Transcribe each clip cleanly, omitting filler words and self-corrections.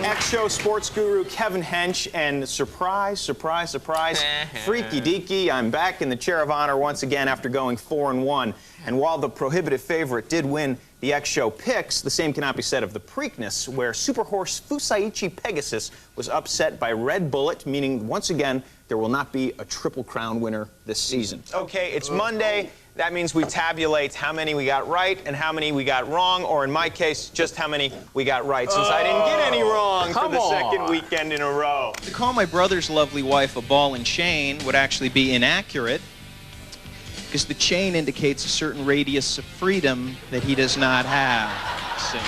X-Show sports guru Kevin Hench, and surprise, surprise, surprise, freaky deaky, I'm back in the chair of honor once again after going 4-1. And while the prohibitive favorite did win the X-Show picks, the same cannot be said of the Preakness, where Superhorse Fusaichi Pegasus was upset by Red Bullet, meaning once again there will not be a Triple Crown winner this season. Okay, it's Monday. That means we tabulate how many we got right and how many we got wrong, or in my case, just how many we got right, since I didn't get any wrong for the second weekend in a row. To call my brother's lovely wife a ball and chain would actually be inaccurate, because the chain indicates a certain radius of freedom that he does not have. So.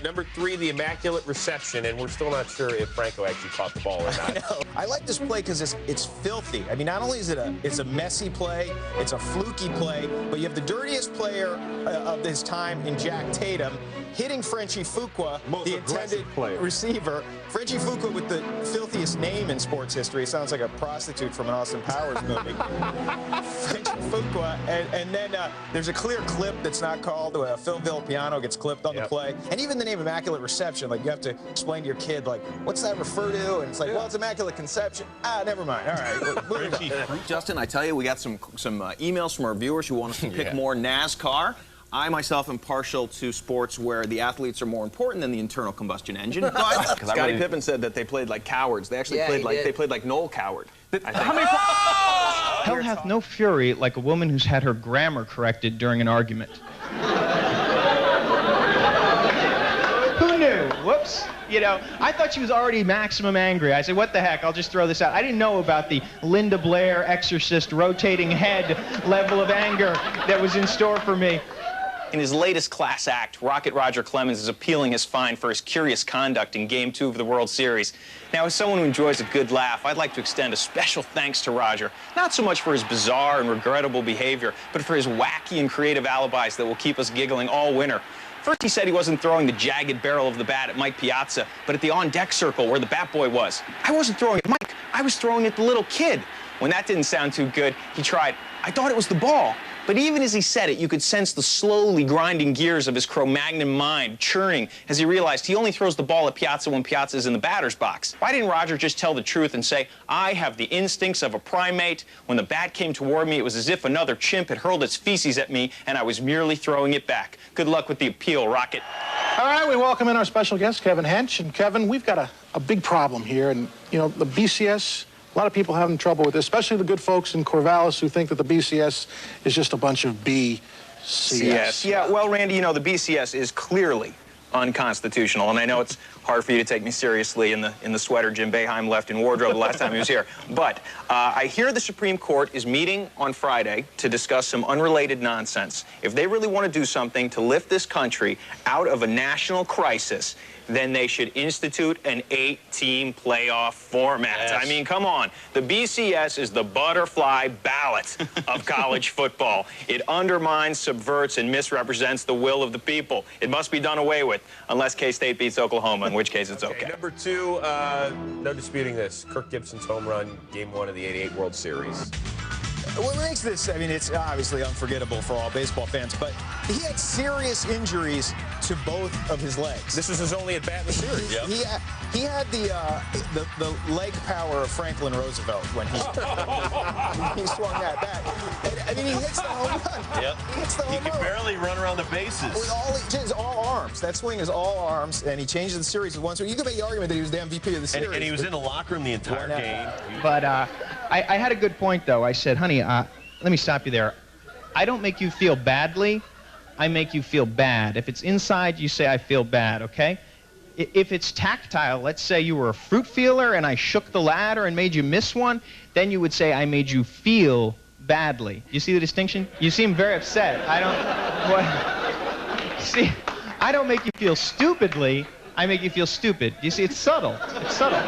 Number 3, the Immaculate Reception, and we're still not sure if Franco actually caught the ball or not. I like this play because it's filthy. I mean, not only is it's a messy play, it's a fluky play, but you have the dirtiest player of his time in Jack Tatum hitting Frenchie Fuqua, the intended receiver. Frenchie Fuqua with the filthiest name in sports history. It sounds like a prostitute from an Austin Powers movie. Frenchie Fuqua, and then there's a clear clip that's not called. Phil Villapiano gets clipped on the play. And even the name Immaculate Reception, like, you have to explain to your kid, like, what's that refer to? And it's like, well, it's Immaculate Conception. Ah, never mind. All right. Justin, I tell you, we got some emails from our viewers who want us to pick more NASCAR. I myself am partial to sports where the athletes are more important than the internal combustion engine. But Scottie Pippen said that they played like cowards. They actually played like Noel Coward. Hell hath no fury like a woman who's had her grammar corrected during an argument. Who knew? Whoops. You know, I thought she was already maximum angry. I said, what the heck, I'll just throw this out. I didn't know about the Linda Blair exorcist rotating head level of anger that was in store for me. In his latest class act, Rocket Roger Clemens is appealing his fine for his curious conduct in Game 2 of the World Series. Now, as someone who enjoys a good laugh, I'd like to extend a special thanks to Roger, not so much for his bizarre and regrettable behavior, but for his wacky and creative alibis that will keep us giggling all winter. First, he said he wasn't throwing the jagged barrel of the bat at Mike Piazza, but at the on-deck circle where the bat boy was. I wasn't throwing at Mike, I was throwing at the little kid. When that didn't sound too good, he tried, I thought it was the ball. But even as he said it, you could sense the slowly grinding gears of his Cro-Magnon mind churning as he realized he only throws the ball at Piazza when Piazza's in the batter's box. Why didn't Roger just tell the truth and say, I have the instincts of a primate. When the bat came toward me, it was as if another chimp had hurled its feces at me, and I was merely throwing it back. Good luck with the appeal, Rocket. All right, we welcome in our special guest, Kevin Hench. And Kevin, we've got a big problem here. And, you know, the BCS, a lot of people having trouble with this, especially the good folks in Corvallis who think that the BCS is just a bunch of BCS. Yeah, well, Randy, you know, the BCS is clearly unconstitutional, and I know it's hard for you to take me seriously in the sweater Jim Boeheim left in wardrobe the last time he was here. But I hear the Supreme Court is meeting on Friday to discuss some unrelated nonsense. If they really want to do something to lift this country out of a national crisis, then they should institute an 8-team playoff format. Yes. I mean, come on. The BCS is the butterfly ballot of college football. It undermines, subverts, and misrepresents the will of the people. It must be done away with, unless K-State beats Oklahoma, in which case it's okay. Number 2, no disputing this. Kirk Gibson's home run, Game 1 of the '88 World Series. What makes this, I mean, it's obviously unforgettable for all baseball fans, but he had serious injuries to both of his legs. This was his only at-bat in the series. Yep. He had the leg power of Franklin Roosevelt when he swung that bat. I mean, he hits the home run. Yep. He hits the home run. He can barely run around the bases. With all arms. That swing is all arms, and he changed the series with one swing. You could make the argument that he was the MVP of the series. And he was in the locker room the entire game. But I had a good point, though. I said, honey, let me stop you there. I don't make you feel badly. I make you feel bad. If it's inside, you say, I feel bad, okay? If it's tactile, let's say you were a fruit feeler and I shook the ladder and made you miss one, then you would say, I made you feel badly. You see the distinction? You seem very upset. See, I don't make you feel stupidly. I make you feel stupid. You see, it's subtle. It's subtle.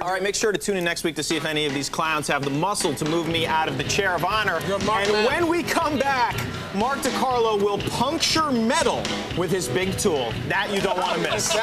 All right, make sure to tune in next week to see if any of these clowns have the muscle to move me out of the chair of honor. And when we come back, Mark DiCarlo will puncture metal with his big tool. That you don't want to miss.